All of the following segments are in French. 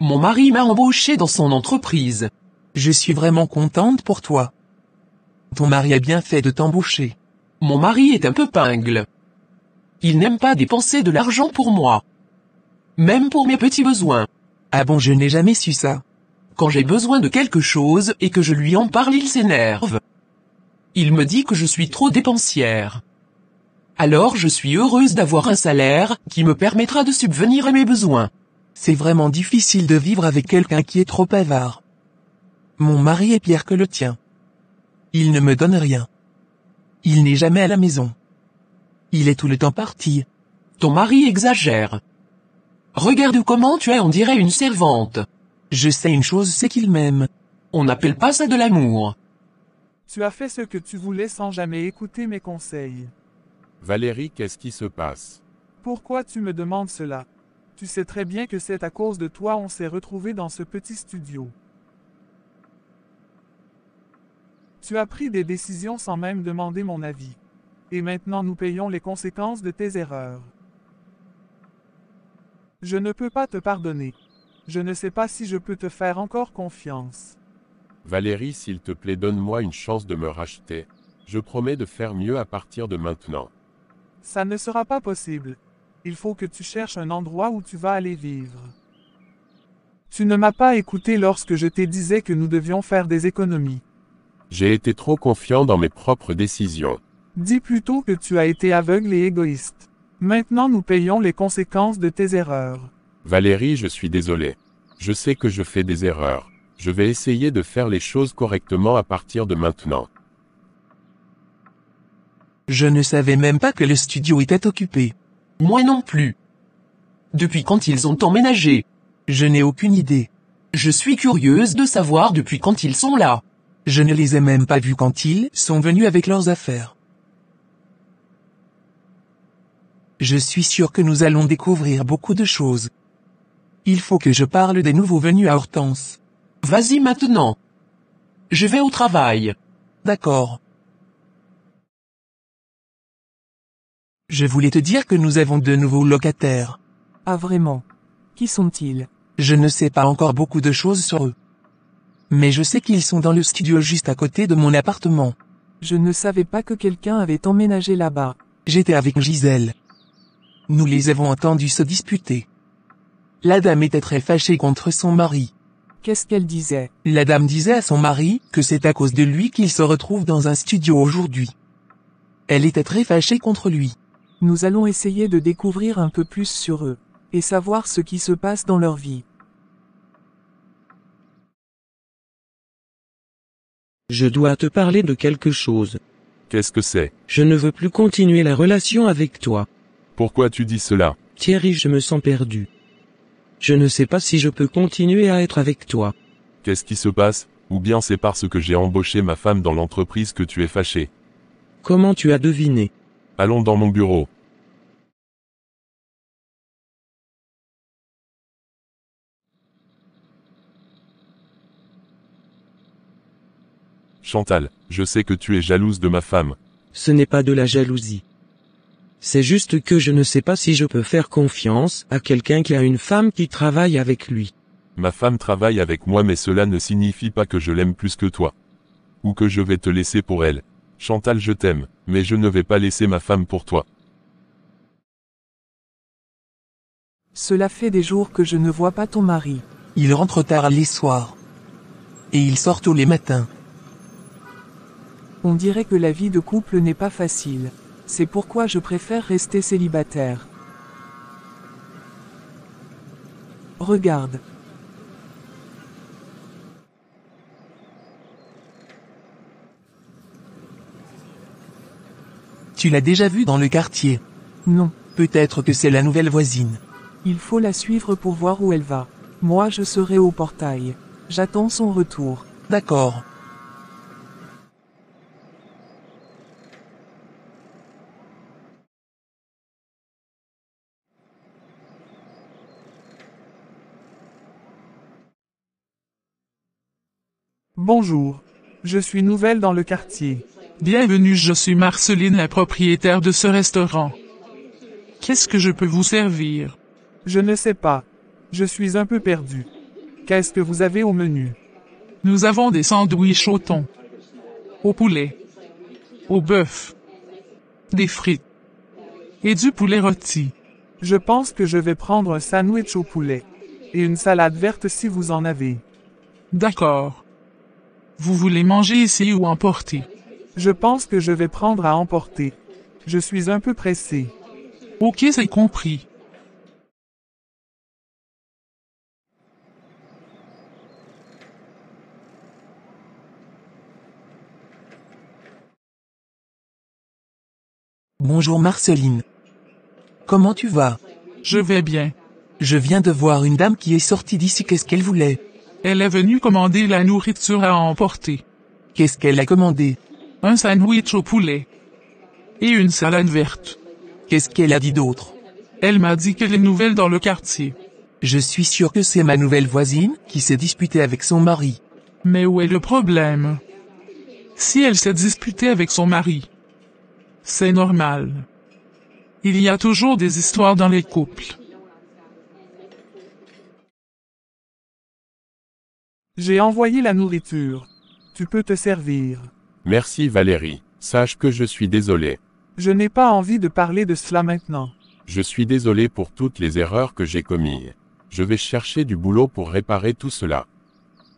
Mon mari m'a embauché dans son entreprise. Je suis vraiment contente pour toi. Ton mari a bien fait de t'embaucher. Mon mari est un peu pingle. Il n'aime pas dépenser de l'argent pour moi. Même pour mes petits besoins. Ah bon, je n'ai jamais su ça. Quand j'ai besoin de quelque chose et que je lui en parle, il s'énerve. Il me dit que je suis trop dépensière. Alors je suis heureuse d'avoir un salaire qui me permettra de subvenir à mes besoins. C'est vraiment difficile de vivre avec quelqu'un qui est trop avare. Mon mari est pire que le tien. Il ne me donne rien. Il n'est jamais à la maison. Il est tout le temps parti. Ton mari exagère. Regarde comment tu es, on dirait une servante. Je sais une chose, c'est qu'il m'aime. On n'appelle pas ça de l'amour. Tu as fait ce que tu voulais sans jamais écouter mes conseils. Valérie, qu'est-ce qui se passe? Pourquoi tu me demandes cela? Tu sais très bien que c'est à cause de toi on s'est retrouvés dans ce petit studio. Tu as pris des décisions sans même demander mon avis. Et maintenant nous payons les conséquences de tes erreurs. Je ne peux pas te pardonner. Je ne sais pas si je peux te faire encore confiance. Valérie, s'il te plaît, donne-moi une chance de me racheter. Je promets de faire mieux à partir de maintenant. Ça ne sera pas possible. Il faut que tu cherches un endroit où tu vas aller vivre. Tu ne m'as pas écouté lorsque je t'ai disais que nous devions faire des économies. J'ai été trop confiant dans mes propres décisions. Dis plutôt que tu as été aveugle et égoïste. Maintenant nous payons les conséquences de tes erreurs. Valérie, je suis désolé. Je sais que je fais des erreurs. Je vais essayer de faire les choses correctement à partir de maintenant. Je ne savais même pas que le studio était occupé. Moi non plus. Depuis quand ils ont emménagé? Je n'ai aucune idée. Je suis curieuse de savoir depuis quand ils sont là. Je ne les ai même pas vus quand ils sont venus avec leurs affaires. Je suis sûr que nous allons découvrir beaucoup de choses. Il faut que je parle des nouveaux venus à Hortense. Vas-y maintenant. Je vais au travail. D'accord. Je voulais te dire que nous avons de nouveaux locataires. Ah vraiment? Qui sont-ils? Je ne sais pas encore beaucoup de choses sur eux. Mais je sais qu'ils sont dans le studio juste à côté de mon appartement. Je ne savais pas que quelqu'un avait emménagé là-bas. J'étais avec Gisèle. Nous les avons entendus se disputer. La dame était très fâchée contre son mari. Qu'est-ce qu'elle disait? La dame disait à son mari que c'est à cause de lui qu'il se retrouve dans un studio aujourd'hui. Elle était très fâchée contre lui. Nous allons essayer de découvrir un peu plus sur eux, et savoir ce qui se passe dans leur vie. Je dois te parler de quelque chose. Qu'est-ce que c'est? Je ne veux plus continuer la relation avec toi. Pourquoi tu dis cela? Thierry, je me sens perdu. Je ne sais pas si je peux continuer à être avec toi. Qu'est-ce qui se passe? Ou bien c'est parce que j'ai embauché ma femme dans l'entreprise que tu es fâché? Comment tu as deviné? Allons dans mon bureau. Chantal, je sais que tu es jalouse de ma femme. Ce n'est pas de la jalousie. C'est juste que je ne sais pas si je peux faire confiance à quelqu'un qui a une femme qui travaille avec lui. Ma femme travaille avec moi, mais cela ne signifie pas que je l'aime plus que toi. Ou que je vais te laisser pour elle. Chantal, je t'aime, mais je ne vais pas laisser ma femme pour toi. Cela fait des jours que je ne vois pas ton mari. Il rentre tard les soirs. Et il sort tôt les matins. On dirait que la vie de couple n'est pas facile. C'est pourquoi je préfère rester célibataire. Regarde. Tu l'as déjà vue dans le quartier? Non. Peut-être que c'est la nouvelle voisine. Il faut la suivre pour voir où elle va. Moi je serai au portail. J'attends son retour. D'accord. Bonjour. Je suis nouvelle dans le quartier. Bienvenue, je suis Marceline, la propriétaire de ce restaurant. Qu'est-ce que je peux vous servir? Je ne sais pas. Je suis un peu perdue. Qu'est-ce que vous avez au menu? Nous avons des sandwichs au thon, au poulet, au bœuf, des frites et du poulet rôti. Je pense que je vais prendre un sandwich au poulet. Et une salade verte si vous en avez. D'accord. Vous voulez manger ici ou emporter? Je pense que je vais prendre à emporter. Je suis un peu pressé. Ok, c'est compris. Bonjour Marceline. Comment tu vas? Je vais bien. Je viens de voir une dame qui est sortie d'ici, qu'est-ce qu'elle voulait? Elle est venue commander la nourriture à emporter. Qu'est-ce qu'elle a commandé? Un sandwich au poulet. Et une salade verte. Qu'est-ce qu'elle a dit d'autre? Elle m'a dit qu'elle est nouvelle dans le quartier. Je suis sûr que c'est ma nouvelle voisine, qui s'est disputée avec son mari. Mais où est le problème? Si elle s'est disputée avec son mari, c'est normal. Il y a toujours des histoires dans les couples. J'ai envoyé la nourriture. Tu peux te servir. Merci Valérie. Sache que je suis désolé. Je n'ai pas envie de parler de cela maintenant. Je suis désolé pour toutes les erreurs que j'ai commises. Je vais chercher du boulot pour réparer tout cela.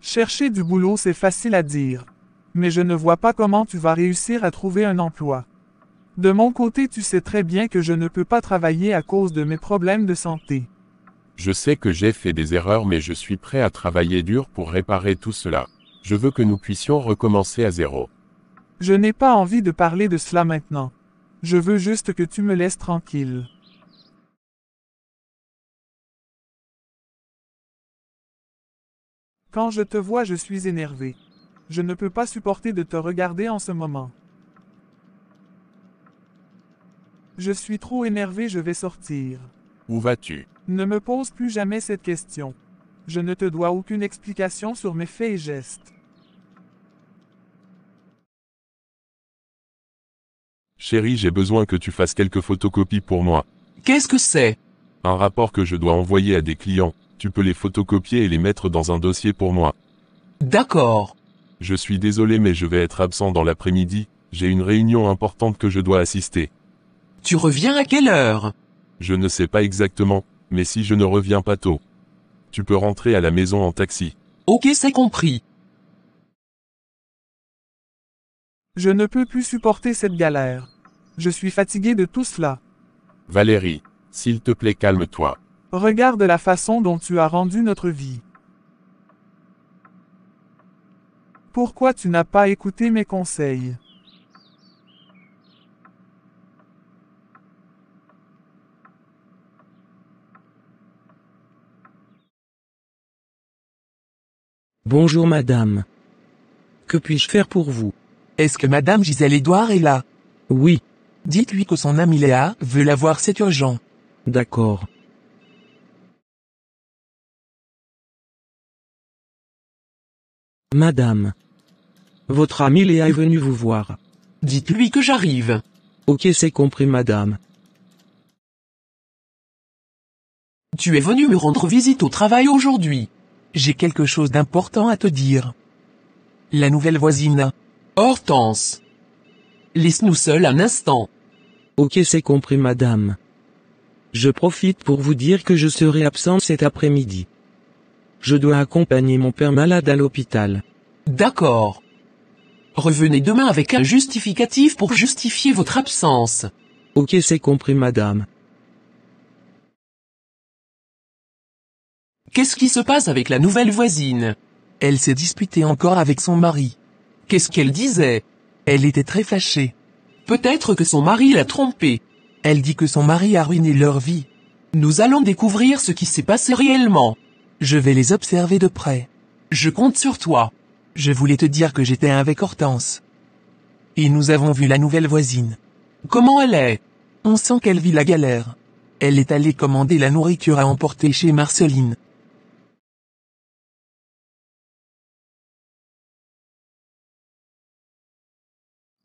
Chercher du boulot, c'est facile à dire. Mais je ne vois pas comment tu vas réussir à trouver un emploi. De mon côté, tu sais très bien que je ne peux pas travailler à cause de mes problèmes de santé. Je sais que j'ai fait des erreurs mais je suis prêt à travailler dur pour réparer tout cela. Je veux que nous puissions recommencer à zéro. Je n'ai pas envie de parler de cela maintenant. Je veux juste que tu me laisses tranquille. Quand je te vois, je suis énervé. Je ne peux pas supporter de te regarder en ce moment. Je suis trop énervé, je vais sortir. Où vas-tu? Ne me pose plus jamais cette question. Je ne te dois aucune explication sur mes faits et gestes. Chérie, j'ai besoin que tu fasses quelques photocopies pour moi. Qu'est-ce que c'est? Un rapport que je dois envoyer à des clients. Tu peux les photocopier et les mettre dans un dossier pour moi. D'accord. Je suis désolé mais je vais être absent dans l'après-midi. J'ai une réunion importante que je dois assister. Tu reviens à quelle heure? Je ne sais pas exactement, mais si je ne reviens pas tôt, tu peux rentrer à la maison en taxi. Ok, c'est compris. Je ne peux plus supporter cette galère. Je suis fatigué de tout cela. Valérie, s'il te plaît calme-toi. Regarde la façon dont tu as rendu notre vie. Pourquoi tu n'as pas écouté mes conseils? Bonjour madame. Que puis-je faire pour vous? Est-ce que madame Gisèle Édouard est là? Oui, Dites-lui que son ami Léa veut la voir, c'est urgent. d'accord. Madame. Votre ami Léa est venu vous voir. Dites-lui que j'arrive. Ok, c'est compris madame. Tu es venu me rendre visite au travail aujourd'hui. J'ai quelque chose d'important à te dire. La nouvelle voisine. Hortense. Laisse-nous seuls un instant. Ok, c'est compris madame. Je profite pour vous dire que je serai absent cet après-midi. Je dois accompagner mon père malade à l'hôpital. D'accord. Revenez demain avec un justificatif pour justifier votre absence. Ok, c'est compris madame. Qu'est-ce qui se passe avec la nouvelle voisine? Elle s'est disputée encore avec son mari. Qu'est-ce qu'elle disait? Elle était très fâchée. Peut-être que son mari l'a trompée. Elle dit que son mari a ruiné leur vie. Nous allons découvrir ce qui s'est passé réellement. Je vais les observer de près. Je compte sur toi. Je voulais te dire que j'étais avec Hortense. Et nous avons vu la nouvelle voisine. Comment elle est? On sent qu'elle vit la galère. Elle est allée commander la nourriture à emporter chez Marceline.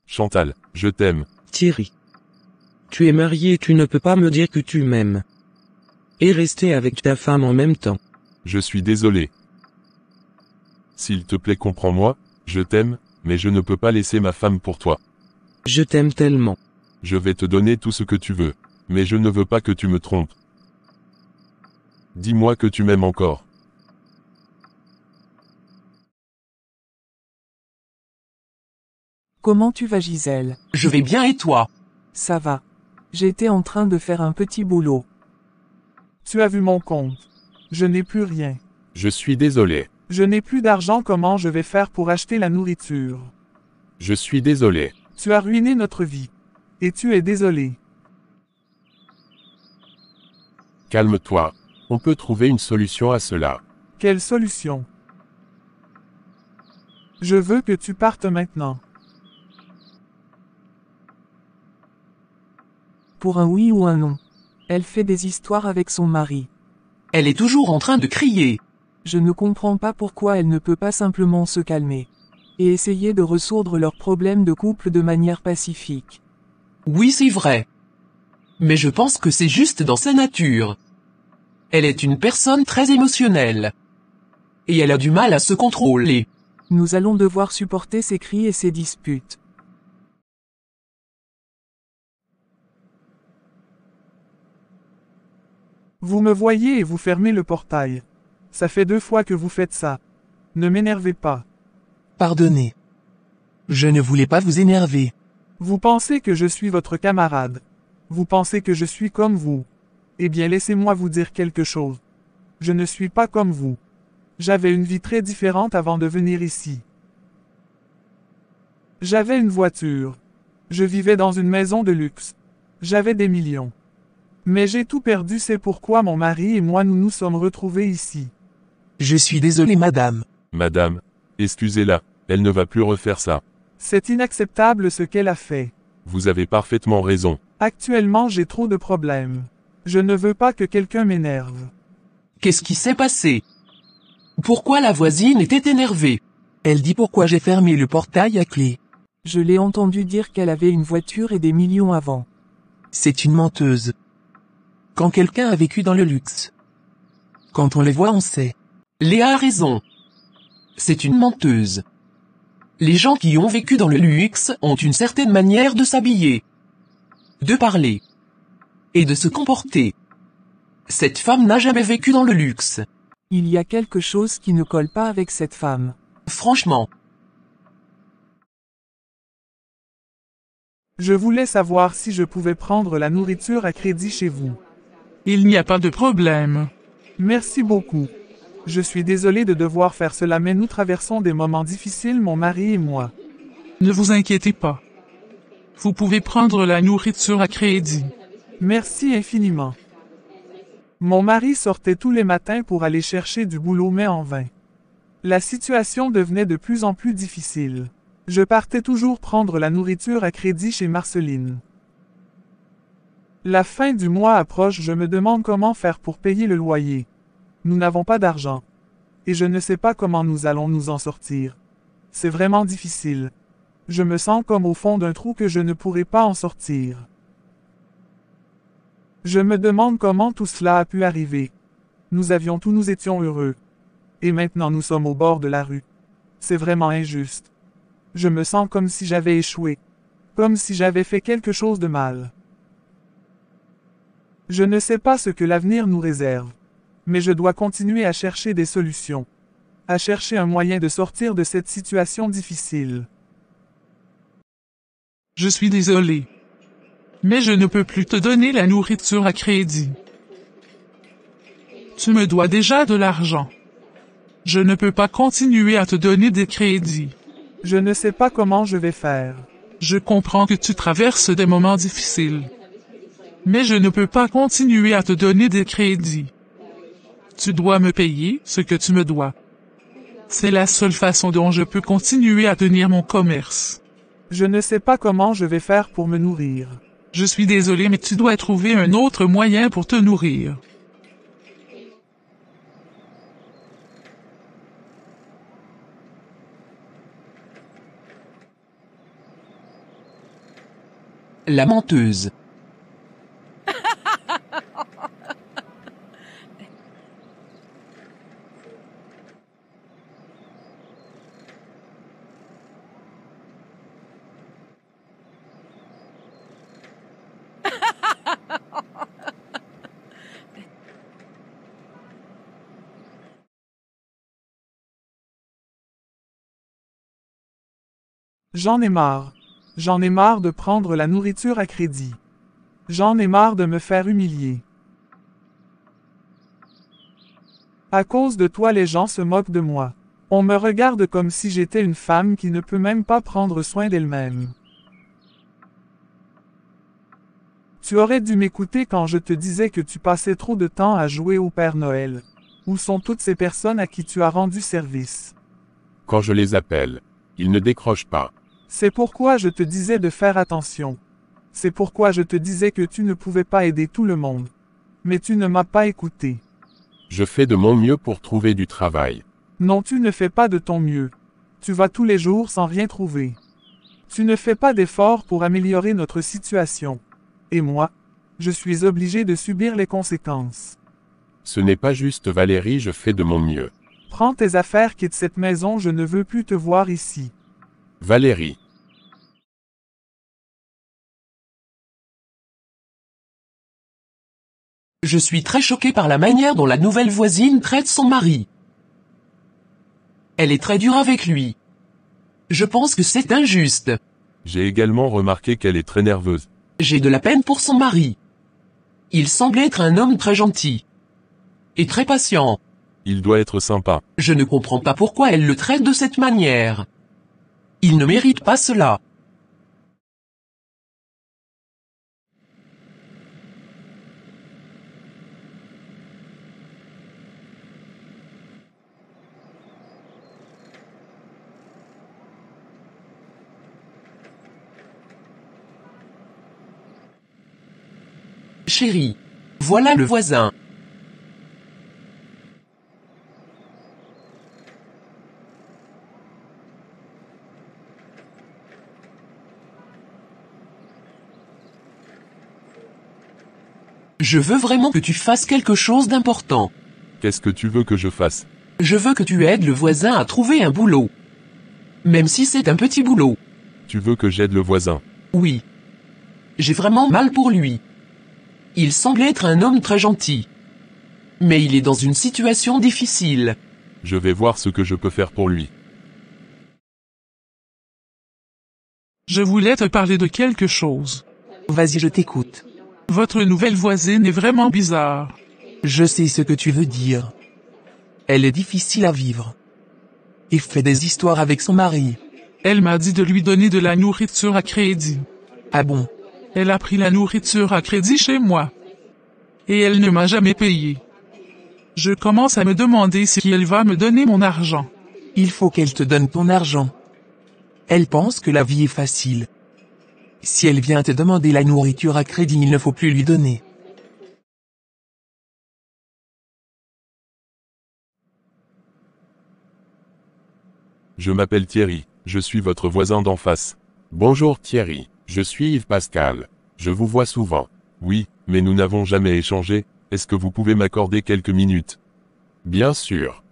Chantal, je t'aime. Thierry. Tu es marié et tu ne peux pas me dire que tu m'aimes. Et rester avec ta femme en même temps. Je suis désolé. S'il te plaît, comprends-moi, je t'aime, mais je ne peux pas laisser ma femme pour toi. Je t'aime tellement. Je vais te donner tout ce que tu veux. Mais je ne veux pas que tu me trompes. Dis-moi que tu m'aimes encore. Comment tu vas, Gisèle? Je vais bien et toi? Ça va. J'étais en train de faire un petit boulot. Tu as vu mon compte. Je n'ai plus rien. Je suis désolé. Je n'ai plus d'argent, comment je vais faire pour acheter la nourriture? Je suis désolé. Tu as ruiné notre vie. Et tu es désolé. Calme-toi. On peut trouver une solution à cela. Quelle solution? Je veux que tu partes maintenant. Pour un oui ou un non. Elle fait des histoires avec son mari. Elle est toujours en train de crier. Je ne comprends pas pourquoi elle ne peut pas simplement se calmer. Et essayer de résoudre leurs problèmes de couple de manière pacifique. Oui, c'est vrai. Mais je pense que c'est juste dans sa nature. Elle est une personne très émotionnelle. Et elle a du mal à se contrôler. Nous allons devoir supporter ses cris et ses disputes. Vous me voyez et vous fermez le portail. Ça fait 2 fois que vous faites ça. Ne m'énervez pas. Pardonnez. Je ne voulais pas vous énerver. Vous pensez que je suis votre camarade. Vous pensez que je suis comme vous. Eh bien, laissez-moi vous dire quelque chose. Je ne suis pas comme vous. J'avais une vie très différente avant de venir ici. J'avais une voiture. Je vivais dans une maison de luxe. J'avais des millions. Mais j'ai tout perdu, c'est pourquoi mon mari et moi nous nous sommes retrouvés ici. Je suis désolé, madame. Madame, excusez-la, elle ne va plus refaire ça. C'est inacceptable ce qu'elle a fait. Vous avez parfaitement raison. Actuellement, j'ai trop de problèmes. Je ne veux pas que quelqu'un m'énerve. Qu'est-ce qui s'est passé? Pourquoi la voisine était énervée? Elle dit pourquoi j'ai fermé le portail à clé. Je l'ai entendu dire qu'elle avait une voiture et des millions avant. C'est une menteuse. Quand quelqu'un a vécu dans le luxe. Quand on les voit, on sait. Léa a raison. C'est une menteuse. Les gens qui ont vécu dans le luxe ont une certaine manière de s'habiller, de parler et de se comporter. Cette femme n'a jamais vécu dans le luxe. Il y a quelque chose qui ne colle pas avec cette femme. Franchement. Je voulais savoir si je pouvais prendre la nourriture à crédit chez vous. Il n'y a pas de problème. Merci beaucoup. Je suis désolé de devoir faire cela, mais nous traversons des moments difficiles, mon mari et moi. Ne vous inquiétez pas. Vous pouvez prendre la nourriture à crédit. Merci infiniment. Mon mari sortait tous les matins pour aller chercher du boulot, mais en vain. La situation devenait de plus en plus difficile. Je partais toujours prendre la nourriture à crédit chez Marceline. La fin du mois approche, je me demande comment faire pour payer le loyer. Nous n'avons pas d'argent. Et je ne sais pas comment nous allons nous en sortir. C'est vraiment difficile. Je me sens comme au fond d'un trou que je ne pourrai pas en sortir. Je me demande comment tout cela a pu arriver. Nous avions tout, nous étions heureux. Et maintenant nous sommes au bord de la rue. C'est vraiment injuste. Je me sens comme si j'avais échoué. Comme si j'avais fait quelque chose de mal. Je ne sais pas ce que l'avenir nous réserve. Mais je dois continuer à chercher des solutions. À chercher un moyen de sortir de cette situation difficile. Je suis désolé. Mais je ne peux plus te donner la nourriture à crédit. Tu me dois déjà de l'argent. Je ne peux pas continuer à te donner des crédits. Je ne sais pas comment je vais faire. Je comprends que tu traverses des moments difficiles. Mais je ne peux pas continuer à te donner des crédits. Tu dois me payer ce que tu me dois. C'est la seule façon dont je peux continuer à tenir mon commerce. Je ne sais pas comment je vais faire pour me nourrir. Je suis désolé, mais tu dois trouver un autre moyen pour te nourrir. La menteuse. J'en ai marre. J'en ai marre de prendre la nourriture à crédit. J'en ai marre de me faire humilier. À cause de toi, les gens se moquent de moi. On me regarde comme si j'étais une femme qui ne peut même pas prendre soin d'elle-même. Tu aurais dû m'écouter quand je te disais que tu passais trop de temps à jouer au Père Noël. Où sont toutes ces personnes à qui tu as rendu service? Quand je les appelle, ils ne décrochent pas. C'est pourquoi je te disais de faire attention. C'est pourquoi je te disais que tu ne pouvais pas aider tout le monde. Mais tu ne m'as pas écouté. Je fais de mon mieux pour trouver du travail. Non, tu ne fais pas de ton mieux. Tu vas tous les jours sans rien trouver. Tu ne fais pas d'efforts pour améliorer notre situation. Et moi, je suis obligé de subir les conséquences. Ce n'est pas juste Valérie, je fais de mon mieux. Prends tes affaires, quitte cette maison, je ne veux plus te voir ici. Valérie. Je suis très choqué par la manière dont la nouvelle voisine traite son mari. Elle est très dure avec lui. Je pense que c'est injuste. J'ai également remarqué qu'elle est très nerveuse. J'ai de la peine pour son mari. Il semble être un homme très gentil. Et très patient. Il doit être sympa. Je ne comprends pas pourquoi elle le traite de cette manière. Il ne mérite pas cela. Chérie, voilà le voisin. Je veux vraiment que tu fasses quelque chose d'important. Qu'est-ce que tu veux que je fasse? Je veux que tu aides le voisin à trouver un boulot. Même si c'est un petit boulot. Tu veux que j'aide le voisin? Oui. J'ai vraiment mal pour lui. Il semble être un homme très gentil. Mais il est dans une situation difficile. Je vais voir ce que je peux faire pour lui. Je voulais te parler de quelque chose. Vas-y, je t'écoute. Votre nouvelle voisine est vraiment bizarre. Je sais ce que tu veux dire. Elle est difficile à vivre. Et fait des histoires avec son mari. Elle m'a dit de lui donner de la nourriture à crédit. Ah bon? Elle a pris la nourriture à crédit chez moi. Et elle ne m'a jamais payé. Je commence à me demander si elle va me donner mon argent. Il faut qu'elle te donne ton argent. Elle pense que la vie est facile. Si elle vient te demander la nourriture à crédit, il ne faut plus lui donner. Je m'appelle Thierry, je suis votre voisin d'en face. Bonjour Thierry, je suis Yves Pascal. Je vous vois souvent. Oui, mais nous n'avons jamais échangé, est-ce que vous pouvez m'accorder quelques minutes? Bien sûr.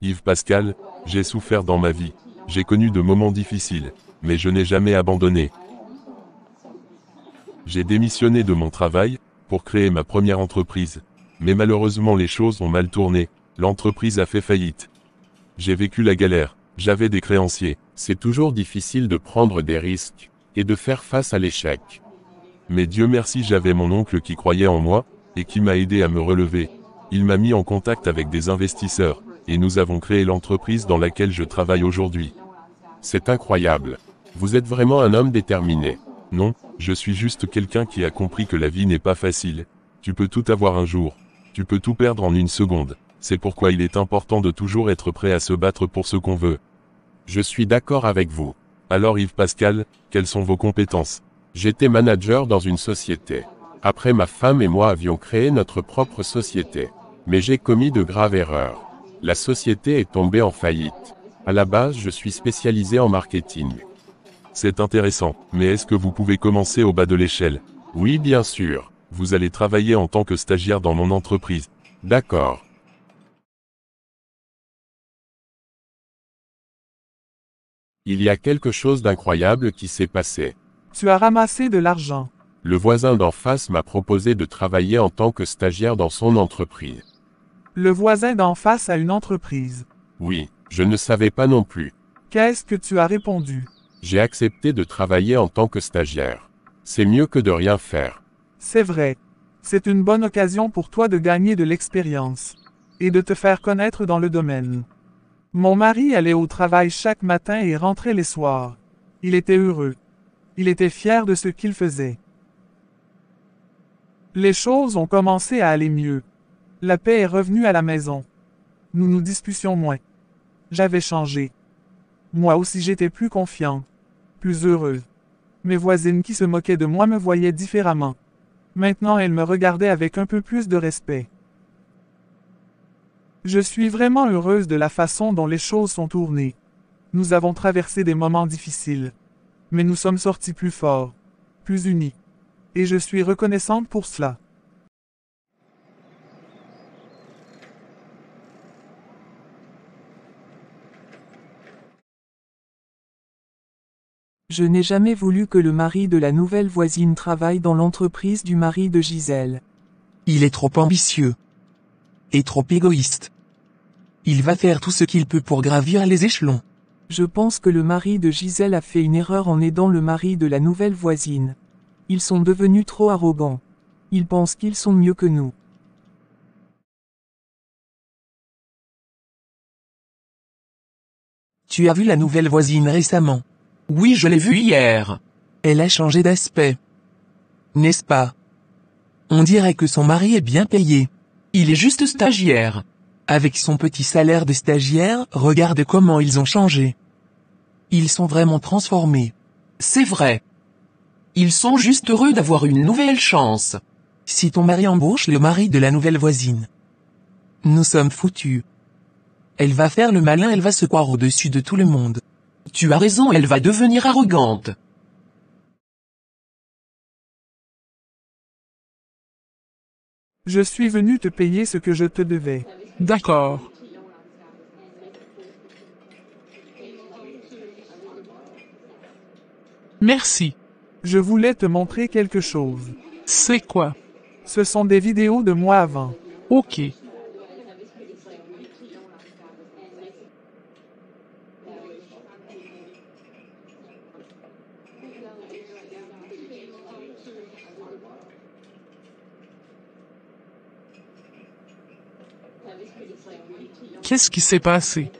Yves Pascal, j'ai souffert dans ma vie. J'ai connu de moments difficiles, mais je n'ai jamais abandonné. J'ai démissionné de mon travail, pour créer ma première entreprise. Mais malheureusement les choses ont mal tourné, l'entreprise a fait faillite. J'ai vécu la galère, j'avais des créanciers. C'est toujours difficile de prendre des risques, et de faire face à l'échec. Mais Dieu merci, j'avais mon oncle qui croyait en moi, et qui m'a aidé à me relever. Il m'a mis en contact avec des investisseurs, et nous avons créé l'entreprise dans laquelle je travaille aujourd'hui. C'est incroyable. Vous êtes vraiment un homme déterminé. Non, je suis juste quelqu'un qui a compris que la vie n'est pas facile. Tu peux tout avoir un jour. Tu peux tout perdre en une seconde. C'est pourquoi il est important de toujours être prêt à se battre pour ce qu'on veut. Je suis d'accord avec vous. Alors Yves Pascal, quelles sont vos compétences? J'étais manager dans une société. Après, ma femme et moi avions créé notre propre société. Mais j'ai commis de graves erreurs. La société est tombée en faillite. À la base, je suis spécialisé en marketing. C'est intéressant, mais est-ce que vous pouvez commencer au bas de l'échelle? Oui, bien sûr. Vous allez travailler en tant que stagiaire dans mon entreprise. D'accord. Il y a quelque chose d'incroyable qui s'est passé. Tu as ramassé de l'argent. Le voisin d'en face m'a proposé de travailler en tant que stagiaire dans son entreprise. Le voisin d'en face a une entreprise. Oui, je ne savais pas non plus. Qu'est-ce que tu as répondu? J'ai accepté de travailler en tant que stagiaire. C'est mieux que de rien faire. C'est vrai. C'est une bonne occasion pour toi de gagner de l'expérience et de te faire connaître dans le domaine. Mon mari allait au travail chaque matin et rentrait les soirs. Il était heureux. Il était fier de ce qu'il faisait. Les choses ont commencé à aller mieux. La paix est revenue à la maison. Nous nous disputions moins. J'avais changé. Moi aussi j'étais plus confiante, plus heureuse. Mes voisines qui se moquaient de moi me voyaient différemment. Maintenant elles me regardaient avec un peu plus de respect. Je suis vraiment heureuse de la façon dont les choses sont tournées. Nous avons traversé des moments difficiles. Mais nous sommes sortis plus forts, plus unis. Et je suis reconnaissante pour cela. Je n'ai jamais voulu que le mari de la nouvelle voisine travaille dans l'entreprise du mari de Gisèle. Il est trop ambitieux. Et trop égoïste. Il va faire tout ce qu'il peut pour gravir les échelons. Je pense que le mari de Gisèle a fait une erreur en aidant le mari de la nouvelle voisine. Ils sont devenus trop arrogants. Ils pensent qu'ils sont mieux que nous. Tu as vu la nouvelle voisine récemment? Oui, je l'ai vue hier. Elle a changé d'aspect. N'est-ce pas? On dirait que son mari est bien payé. Il est juste stagiaire. Avec son petit salaire de stagiaire, regarde comment ils ont changé. Ils sont vraiment transformés. C'est vrai. Ils sont juste heureux d'avoir une nouvelle chance. Si ton mari embauche le mari de la nouvelle voisine, nous sommes foutus. Elle va faire le malin, elle va se croire au-dessus de tout le monde. Tu as raison, elle va devenir arrogante. Je suis venu te payer ce que je te devais. D'accord. Merci. Je voulais te montrer quelque chose. C'est quoi? Ce sont des vidéos de moi avant. Ok. Qu'est-ce qui s'est passé?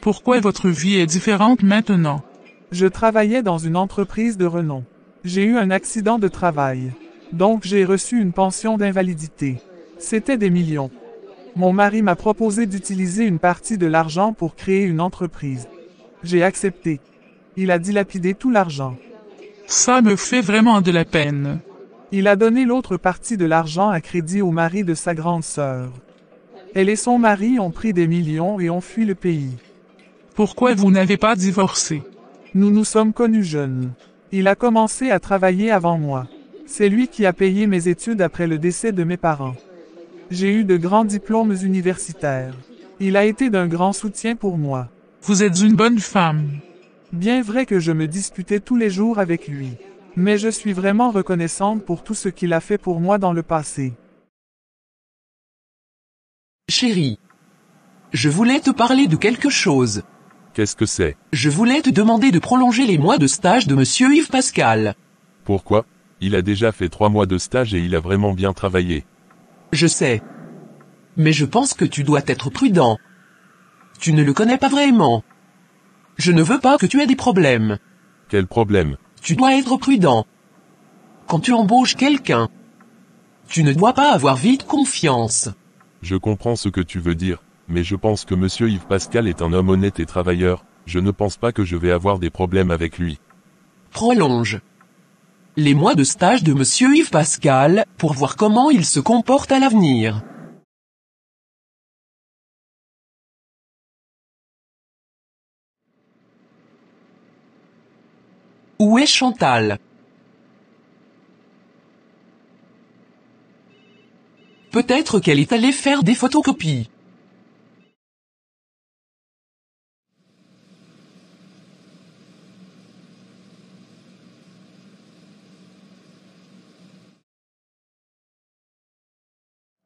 Pourquoi votre vie est différente maintenant? Je travaillais dans une entreprise de renom. J'ai eu un accident de travail. Donc j'ai reçu une pension d'invalidité. C'était des millions. Mon mari m'a proposé d'utiliser une partie de l'argent pour créer une entreprise. J'ai accepté. Il a dilapidé tout l'argent. Ça me fait vraiment de la peine. Il a donné l'autre partie de l'argent à crédit au mari de sa grande sœur. Elle et son mari ont pris des millions et ont fui le pays. Pourquoi vous n'avez pas divorcé? Nous nous sommes connus jeunes. Il a commencé à travailler avant moi. C'est lui qui a payé mes études après le décès de mes parents. J'ai eu de grands diplômes universitaires. Il a été d'un grand soutien pour moi. Vous êtes une bonne femme. Bien vrai que je me disputais tous les jours avec lui. Mais je suis vraiment reconnaissante pour tout ce qu'il a fait pour moi dans le passé. Chérie. Je voulais te parler de quelque chose. Qu'est-ce que c'est? Je voulais te demander de prolonger les mois de stage de Monsieur Yves Pascal. Pourquoi? Il a déjà fait 3 mois de stage et il a vraiment bien travaillé. Je sais. Mais je pense que tu dois être prudent. Tu ne le connais pas vraiment. Je ne veux pas que tu aies des problèmes. Quel problème? Tu dois être prudent. Quand tu embauches quelqu'un, tu ne dois pas avoir vite confiance. Je comprends ce que tu veux dire, mais je pense que Monsieur Yves Pascal est un homme honnête et travailleur, je ne pense pas que je vais avoir des problèmes avec lui. Prolonge les mois de stage de Monsieur Yves Pascal, pour voir comment il se comporte à l'avenir. Où est Chantal? Peut-être qu'elle est allée faire des photocopies.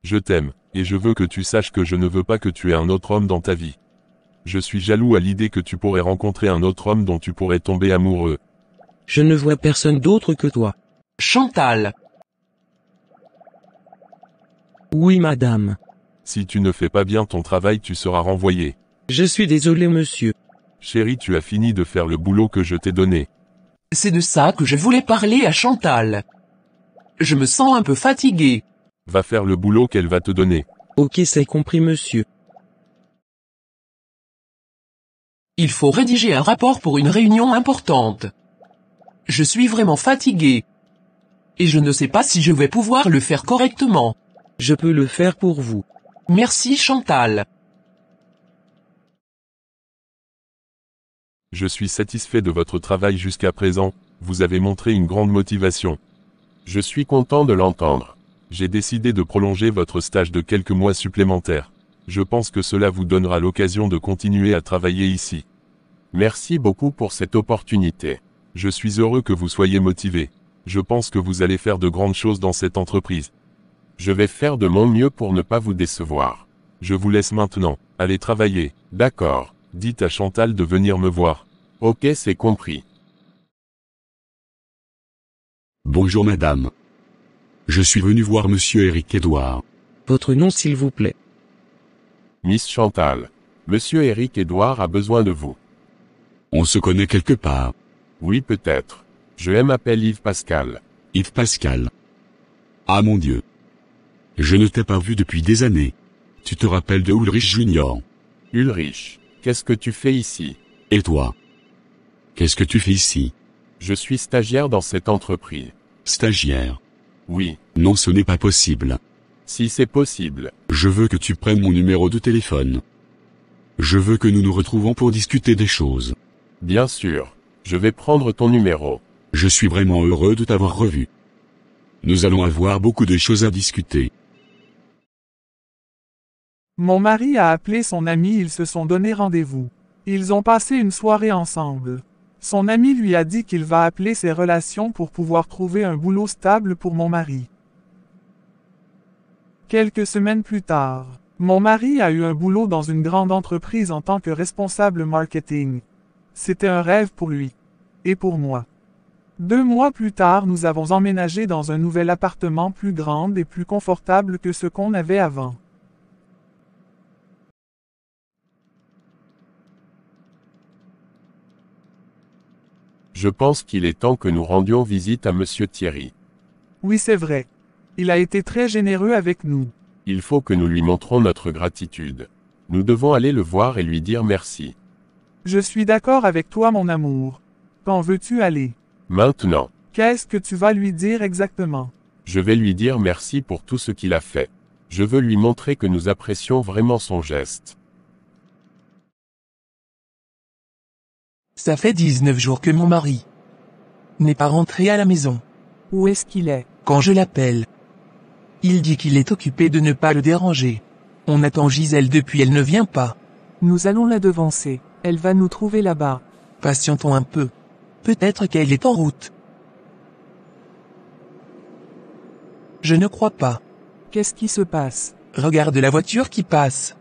Je t'aime, Et je veux que tu saches que je ne veux pas que tu aies un autre homme dans ta vie. Je suis jaloux à l'idée que tu pourrais rencontrer un autre homme dont tu pourrais tomber amoureux. Je ne vois personne d'autre que toi. Chantal. Oui madame. Si tu ne fais pas bien ton travail, tu seras renvoyé. Je suis désolé monsieur. Chérie, tu as fini de faire le boulot que je t'ai donné. C'est de ça que je voulais parler à Chantal. Je me sens un peu fatigué. Va faire le boulot qu'elle va te donner. Ok, c'est compris monsieur. Il faut rédiger un rapport pour une réunion importante. Je suis vraiment fatigué. Et je ne sais pas si je vais pouvoir le faire correctement. Je peux le faire pour vous. Merci Chantal. Je suis satisfait de votre travail jusqu'à présent, vous avez montré une grande motivation. Je suis content de l'entendre. J'ai décidé de prolonger votre stage de quelques mois supplémentaires. Je pense que cela vous donnera l'occasion de continuer à travailler ici. Merci beaucoup pour cette opportunité. Je suis heureux que vous soyez motivé. Je pense que vous allez faire de grandes choses dans cette entreprise. Je vais faire de mon mieux pour ne pas vous décevoir. Je vous laisse maintenant. Allez travailler. D'accord. Dites à Chantal de venir me voir. Ok, c'est compris. Bonjour madame. Je suis venu voir monsieur Eric Edouard. Votre nom s'il vous plaît. Miss Chantal. Monsieur Eric Edouard a besoin de vous. On se connaît quelque part. Oui, peut-être. Je m'appelle Yves Pascal. Yves Pascal. Ah mon Dieu. Je ne t'ai pas vu depuis des années. Tu te rappelles de Ulrich Junior? Ulrich, qu'est-ce que tu fais ici? Et toi? Qu'est-ce que tu fais ici? Je suis stagiaire dans cette entreprise. Stagiaire? Oui. Non, ce n'est pas possible. Si c'est possible. Je veux que tu prennes mon numéro de téléphone. Je veux que nous nous retrouvons pour discuter des choses. Bien sûr. Je vais prendre ton numéro. Je suis vraiment heureux de t'avoir revu. Nous allons avoir beaucoup de choses à discuter. Mon mari a appelé son ami, ils se sont donné rendez-vous. Ils ont passé une soirée ensemble. Son ami lui a dit qu'il va appeler ses relations pour pouvoir trouver un boulot stable pour mon mari. Quelques semaines plus tard, mon mari a eu un boulot dans une grande entreprise en tant que responsable marketing. C'était un rêve pour lui. Et pour moi. 2 mois plus tard, nous avons emménagé dans un nouvel appartement plus grand et plus confortable que ce qu'on avait avant. Je pense qu'il est temps que nous rendions visite à Monsieur Thierry. Oui, c'est vrai. Il a été très généreux avec nous. Il faut que nous lui montrons notre gratitude. Nous devons aller le voir et lui dire merci. Je suis d'accord avec toi, mon amour. Quand veux-tu aller? Maintenant. Qu'est-ce que tu vas lui dire exactement? Je vais lui dire merci pour tout ce qu'il a fait. Je veux lui montrer que nous apprécions vraiment son geste. Ça fait 19 jours que mon mari n'est pas rentré à la maison. Où est-ce qu'il est? Quand je l'appelle, il dit qu'il est occupé de ne pas le déranger. On attend Gisèle depuis, elle ne vient pas. Nous allons la devancer. Elle va nous trouver là-bas. Patientons un peu. Peut-être qu'elle est en route. Je ne crois pas. Qu'est-ce qui se passe? Regarde la voiture qui passe.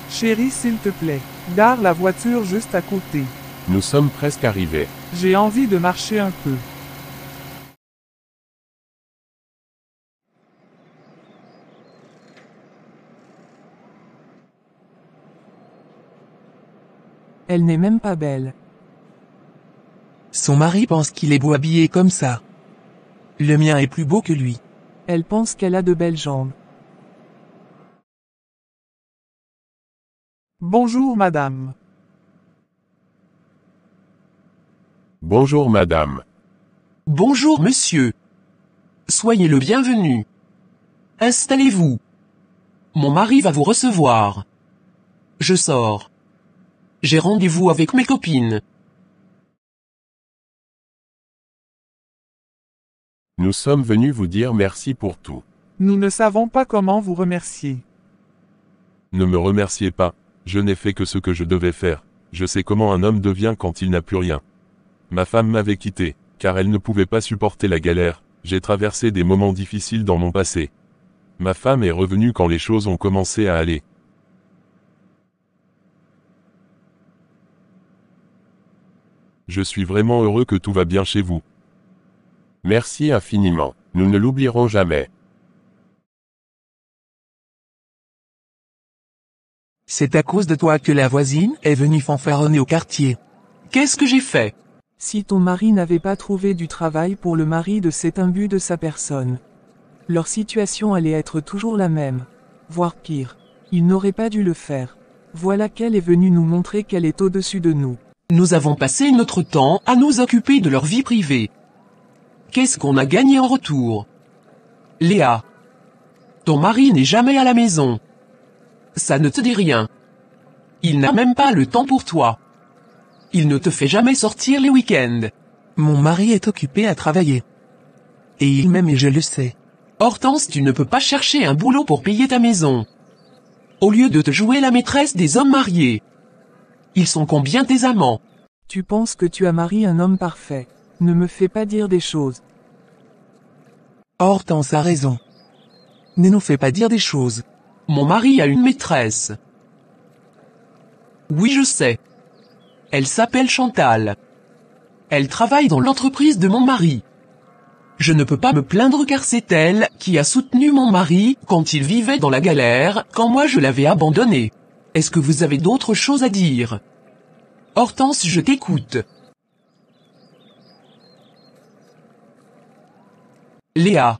Chérie, s'il te plaît, gare la voiture juste à côté. Nous sommes presque arrivés. J'ai envie de marcher un peu. Elle n'est même pas belle. Son mari pense qu'il est beau habillé comme ça. Le mien est plus beau que lui. Elle pense qu'elle a de belles jambes. Bonjour madame. Bonjour madame. Bonjour monsieur. Soyez le bienvenu. Installez-vous. Mon mari va vous recevoir. Je sors. J'ai rendez-vous avec mes copines. Nous sommes venus vous dire merci pour tout. Nous ne savons pas comment vous remercier. Ne me remerciez pas, je n'ai fait que ce que je devais faire. Je sais comment un homme devient quand il n'a plus rien. Ma femme m'avait quitté, car elle ne pouvait pas supporter la galère. J'ai traversé des moments difficiles dans mon passé. Ma femme est revenue quand les choses ont commencé à aller. Je suis vraiment heureux que tout va bien chez vous. Merci infiniment, nous ne l'oublierons jamais. C'est à cause de toi que la voisine est venue fanfaronner au quartier. Qu'est-ce que j'ai fait? Si ton mari n'avait pas trouvé du travail pour le mari de cet imbu de sa personne, leur situation allait être toujours la même, voire pire. Il n'aurait pas dû le faire. Voilà qu'elle est venue nous montrer qu'elle est au-dessus de nous. Nous avons passé notre temps à nous occuper de leur vie privée. Qu'est-ce qu'on a gagné en retour? Léa. Ton mari n'est jamais à la maison. Ça ne te dit rien. Il n'a même pas le temps pour toi. Il ne te fait jamais sortir les week-ends. Mon mari est occupé à travailler. Et il m'aime et je le sais. Hortense, tu ne peux pas chercher un boulot pour payer ta maison. Au lieu de te jouer la maîtresse des hommes mariés. Ils sont combien tes amants? Tu penses que tu as marié un homme parfait. Ne me fais pas dire des choses. Hortense a raison. Ne nous fais pas dire des choses. Mon mari a une maîtresse. Oui, je sais. Elle s'appelle Chantal. Elle travaille dans l'entreprise de mon mari. Je ne peux pas me plaindre car c'est elle qui a soutenu mon mari quand il vivait dans la galère, quand moi je l'avais abandonné. Est-ce que vous avez d'autres choses à dire? Hortense, je t'écoute. Léa.